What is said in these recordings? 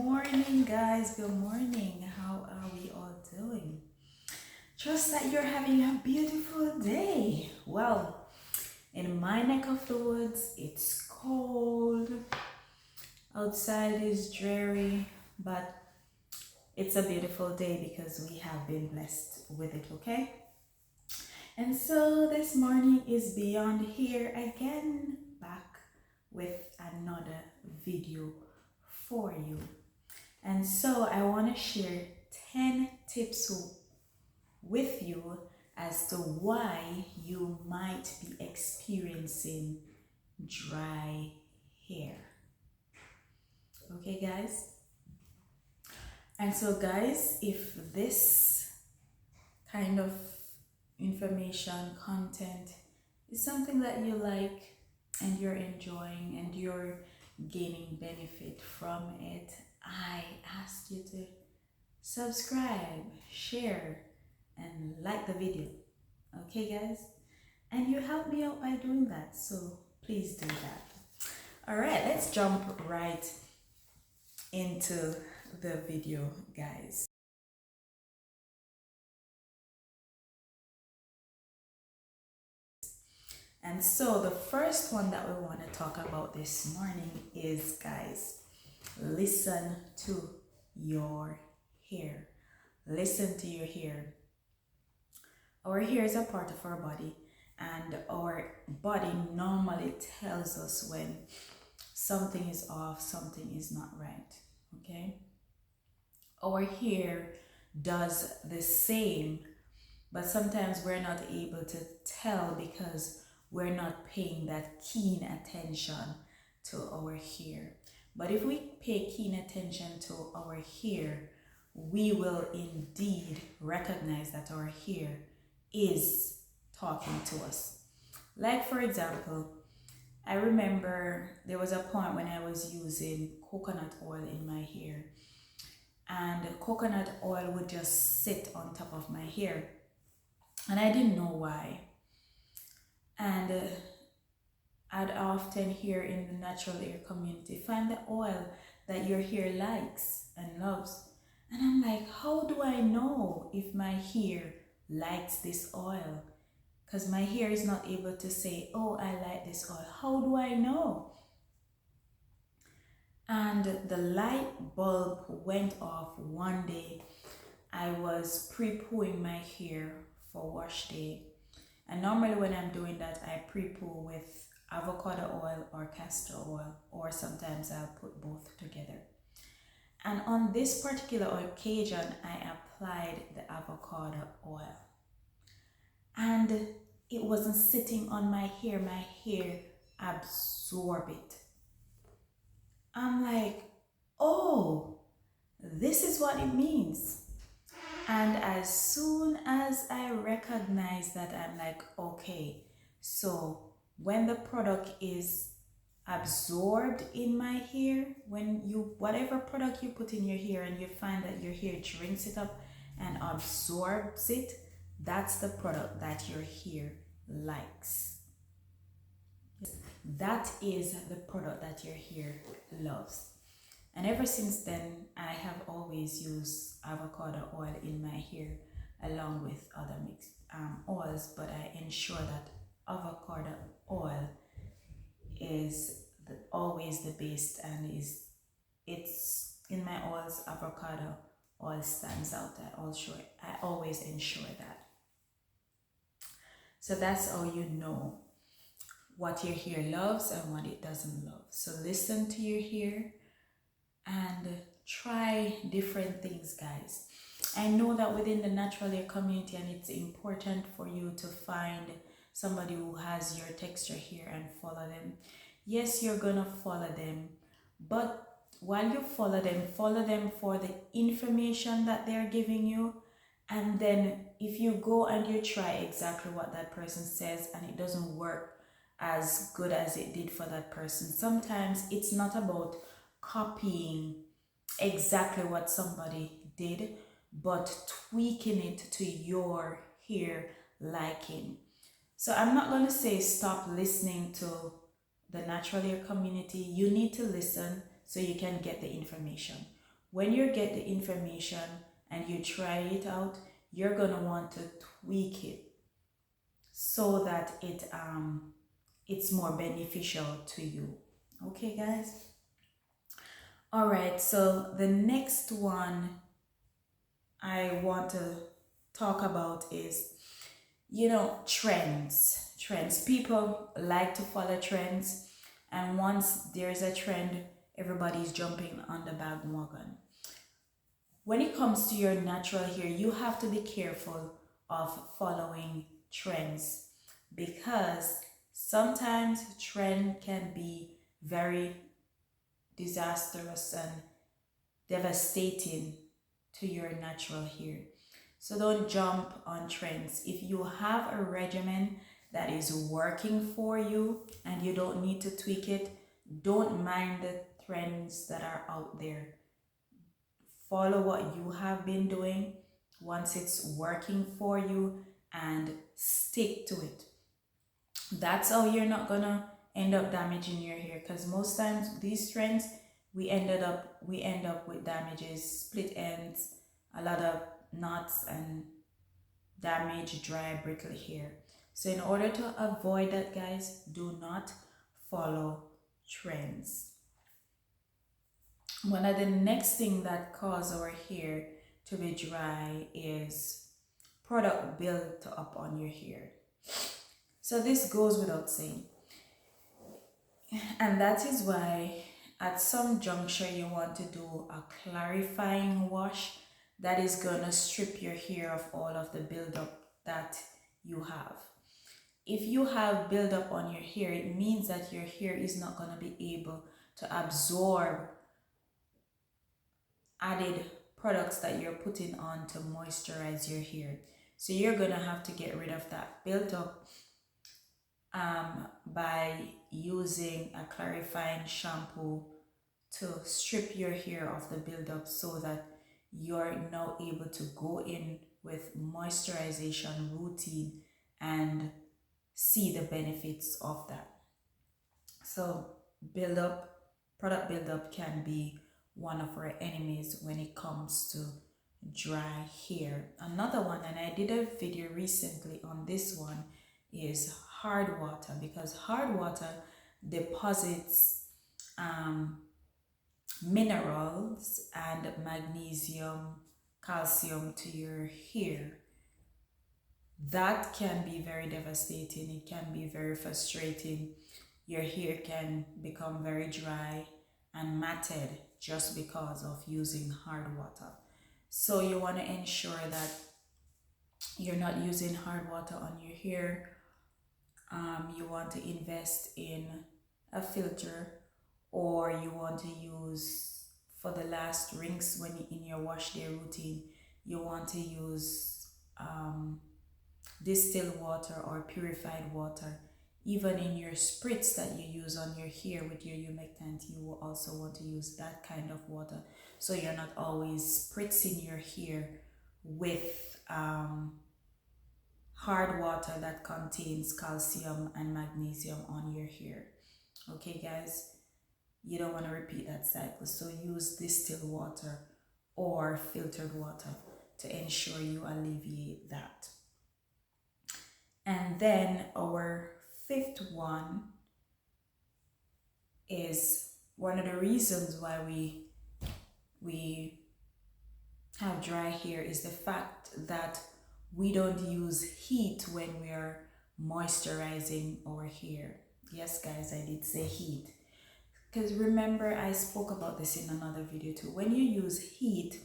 Morning, guys. Good morning. How are we all doing? Trust that you're having a beautiful day. Well, in my neck of the woods, it's cold. Outside is dreary, but it's a beautiful day because we have been blessed with it, okay? And so this morning is Beyond here again, back with another video for you. And so I want to share 10 tips with you as to why you might be experiencing dry hair. Okay, guys? And so, guys, if this kind of information, content is something that you like and you're enjoying and you're gaining benefit from it, I ask you to subscribe, share, and like the video. Okay, guys? And you help me out by doing that, so please do that. All right, let's jump right into the video, guys. And so the first one that we want to talk about this morning is, guys, listen to your hair. Listen to your hair. Our hair is a part of our body, and our body normally tells us when something is off, something is not right. Okay? Our hair does the same, but sometimes we're not able to tell because we're not paying that keen attention to our hair. But if we pay keen attention to our hair, we will indeed recognize that our hair is talking to us. Like, for example, I remember there was a point when I was using coconut oil in my hair, and coconut oil would just sit on top of my hair, and I didn't know why. And I'd often hear in the natural hair community, find the oil that your hair likes and loves. And I'm like, how do I know if my hair likes this oil? Because my hair is not able to say, oh, I like this oil. How do I know? And the light bulb went off one day. I was pre-pooing my hair for wash day. And normally when I'm doing that, I pre-poo with avocado oil or castor oil, or sometimes I'll put both together. And on this particular occasion, I applied the avocado oil. And it wasn't sitting on my hair absorbed it. I'm like, oh, this is what it means. And as soon as I recognize that, I'm like, okay, so when the product is absorbed in my hair, whatever product you put in your hair and you find that your hair drinks it up and absorbs it, that's the product that your hair likes. That is the product that your hair loves. And ever since then, I have always used avocado oil in my hair along with other mixed oils, but I ensure that avocado oil is always the best, and it's in my oils. Avocado oil stands out. I always ensure that. So that's how you know what your hair loves and what it doesn't love. So listen to your hair and try different things, guys. I know that within the natural hair community, and it's important for you to find somebody who has your texture hair and follow them. Yes, you're gonna follow them, but while you follow them for the information that they're giving you. And then if you go and you try exactly what that person says and it doesn't work as good as it did for that person, sometimes it's not about copying exactly what somebody did, but tweaking it to your hair liking. So I'm not going to say stop listening to the natural hair community. You need to listen so you can get the information. when you get the information and you try it out, you're gonna want to tweak it so that it's more beneficial to you. Okay, guys? All right, so the next one I want to talk about is, trends. Trends. People like to follow trends, and once there's a trend, everybody's jumping on the bandwagon. When it comes to your natural hair, you have to be careful of following trends, because sometimes trend can be very disastrous and devastating to your natural hair. So don't jump on trends. If you have a regimen that is working for you and you don't need to tweak it, don't mind the trends that are out there. Follow what you have been doing once it's working for you and stick to it. That's how you're not gonna end up damaging your hair, because most times these trends, we end up with damages, split ends, a lot of knots, and damaged, dry, brittle hair. So in order to avoid that, guys, do not follow trends. One of the next thing that cause our hair to be dry is product built up on your hair. So this goes without saying. And that is why at some juncture you want to do a clarifying wash that is gonna strip your hair of all of the buildup that you have. If you have buildup on your hair, it means that your hair is not gonna be able to absorb added products that you're putting on to moisturize your hair. So you're gonna have to get rid of that buildup by using a clarifying shampoo to strip your hair of the buildup, so that you're now able to go in with moisturization routine and see the benefits of that. So product buildup can be one of our enemies when it comes to dry hair. Another one, and I did a video recently on this one, is hard water, because hard water deposits minerals and magnesium, calcium to your hair. That can be very devastating. It can be very frustrating. Your hair can become very dry and matted just because of using hard water. So you want to ensure that you're not using hard water on your hair. You want to invest in a filter, or you want to use, for the last rinse when in your wash day routine, you want to use distilled water or purified water. Even in your spritz that you use on your hair with your humectant, you will also want to use that kind of water, so you're not always spritzing your hair with hard water that contains calcium and magnesium on your hair. Okay, guys, you don't want to repeat that cycle, so use distilled water or filtered water to ensure you alleviate that. And then our fifth one is one of the reasons why we have dry hair is the fact that we don't use heat when we are moisturizing our hair. Yes, guys, I did say heat. Because remember, I spoke about this in another video too. When you use heat,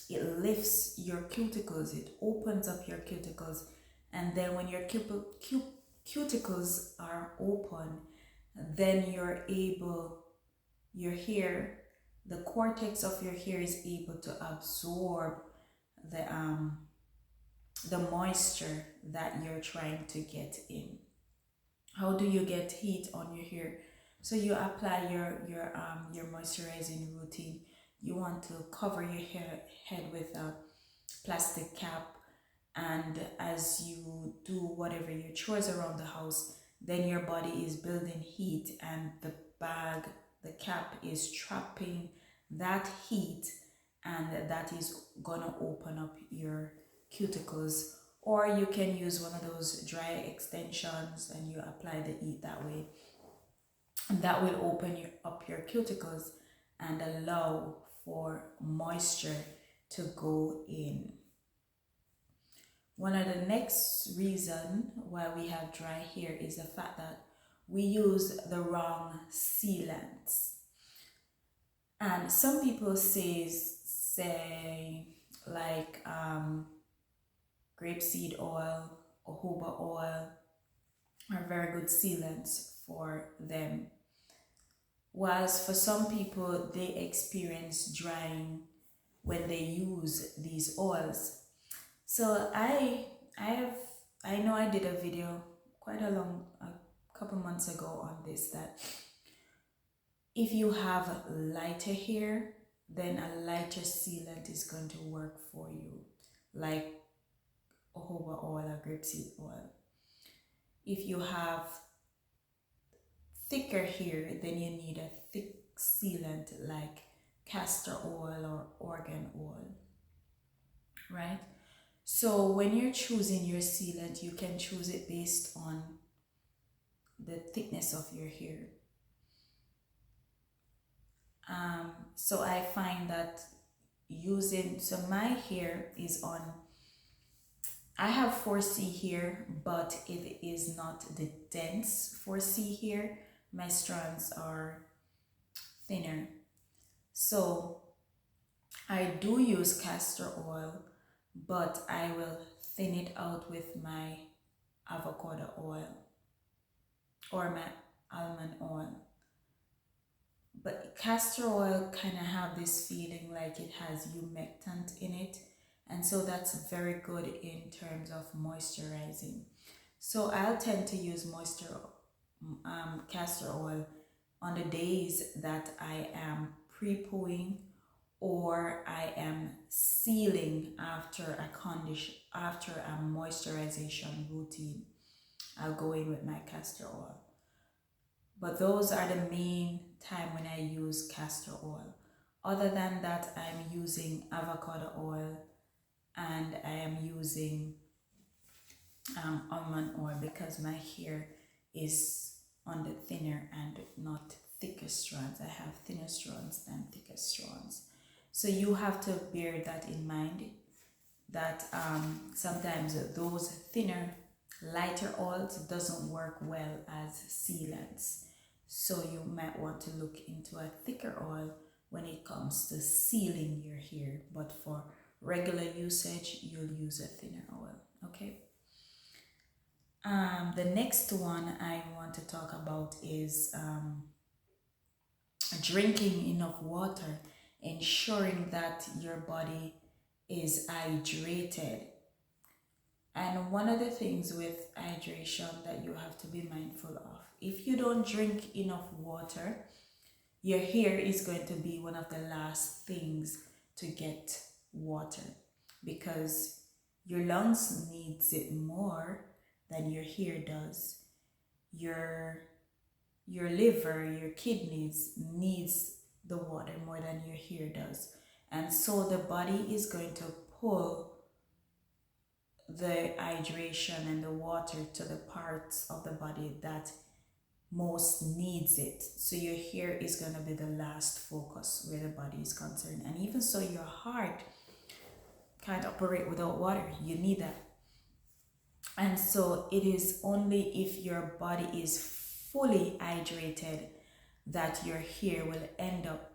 it lifts your cuticles, it opens up your cuticles. And then when your cuticles are open, then your hair, the cortex of your hair is able to absorb the moisture that you're trying to get in. How do you get heat on your hair? So you apply your moisturizing routine. You want to cover your head with a plastic cap, and as you do whatever your chores around the house, then your body is building heat, and the cap is trapping that heat, and that is gonna open up your cuticles. Or you can use one of those dry extensions and you apply the heat that way, and that will open up your cuticles and allow for moisture to go in. One of the next reason why we have dry hair is the fact that we use the wrong sealants. And some people say like grapeseed oil, jojoba oil are very good sealants for them. Whilst for some people they experience drying when they use these oils. So I know I did a video a couple months ago on this, that if you have lighter hair, then a lighter sealant is going to work for you, like jojoba oil or grapeseed oil. If you have thicker hair, then you need a thick sealant like castor oil or argan oil, right? So when you're choosing your sealant, you can choose it based on the thickness of your hair. So I find that so my hair is on, I have 4C hair, but it is not the dense 4C hair. My strands are thinner. So I do use castor oil, but I will thin it out with my avocado oil or my almond oil. But castor oil kind of have this feeling like it has humectant in it, and so that's very good in terms of moisturizing. So I'll tend to use castor oil on the days that I am pre-pooing or I am sealing after a moisturization routine. I'll go in with my castor oil. But those are the main time when I use castor oil. Other than that, I'm using avocado oil and I am using almond oil because my hair is on the thinner and not thicker strands. I have thinner strands than thicker strands. So you have to bear that in mind, that sometimes those thinner, lighter oils doesn't work well as sealants. So you might want to look into a thicker oil when it comes to sealing your hair. But for regular usage, you'll use a thinner oil, okay? The next one I want to talk about is drinking enough water, ensuring that your body is hydrated. And one of the things with hydration that you have to be mindful of, if you don't drink enough water, your hair is going to be one of the last things to get water because your lungs needs it more than your hair does. Your liver, your kidneys needs the water more than your hair does. And so the body is going to pull the hydration and the water to the parts of the body that most needs it. So your hair is going to be the last focus where the body is concerned. And even so, your heart can't operate without water. You need that. And so it is only if your body is fully hydrated that your hair will end up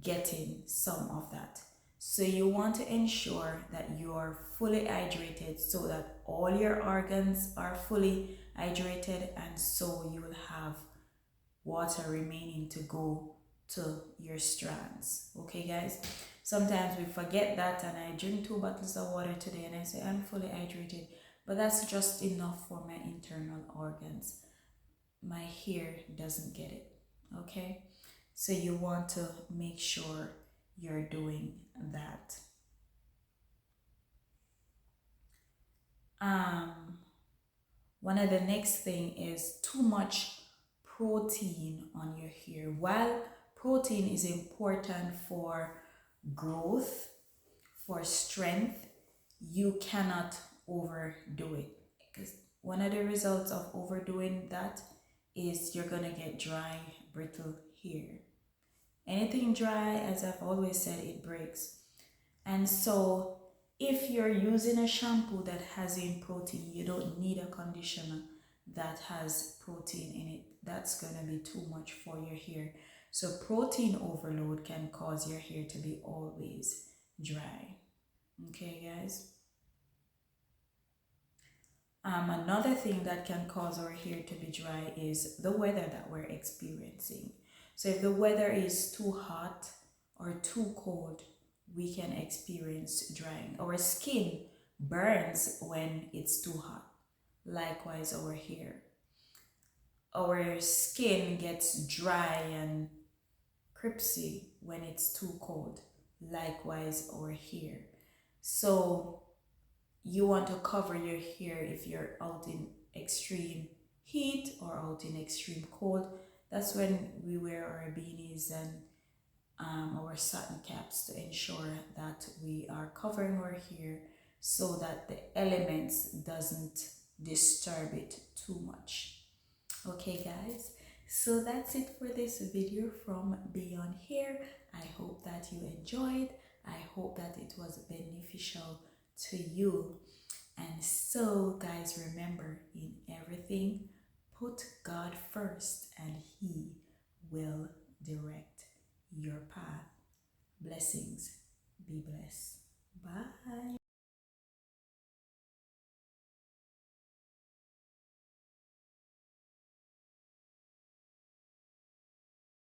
getting some of that. So you want to ensure that you are fully hydrated so that all your organs are fully hydrated, and so you will have water remaining to go to your strands. Okay guys, sometimes we forget that, and I drink 2 bottles of water today and I say I'm fully hydrated, but that's just enough for my internal organs. My hair doesn't get it. Okay, so you want to make sure you're doing that. One of the next thing is too much protein on your hair. While protein is important for growth, for strength, you cannot overdo it. Because one of the results of overdoing that is you're gonna get dry, brittle hair. Anything dry, as I've always said, it breaks. And so if you're using a shampoo that has in protein, you don't need a conditioner that has protein in it. That's gonna be too much for your hair. So protein overload can cause your hair to be always dry. Okay, guys? Another thing that can cause our hair to be dry is the weather that we're experiencing. So if the weather is too hot or too cold, we can experience drying. Our skin burns when it's too hot. Likewise, our hair. Our skin gets dry and crispy when it's too cold. Likewise, our hair. So you want to cover your hair if you're out in extreme heat or out in extreme cold. That's when we wear our beanies and our satin caps to ensure that we are covering our hair so that the elements doesn't disturb it too much. Okay, guys, so that's it for this video from Beyond Hair. I hope that you enjoyed. I hope that it was beneficial to you. And so, guys, remember, in everything, put God first and He will direct your path. Blessings. Be blessed. Bye.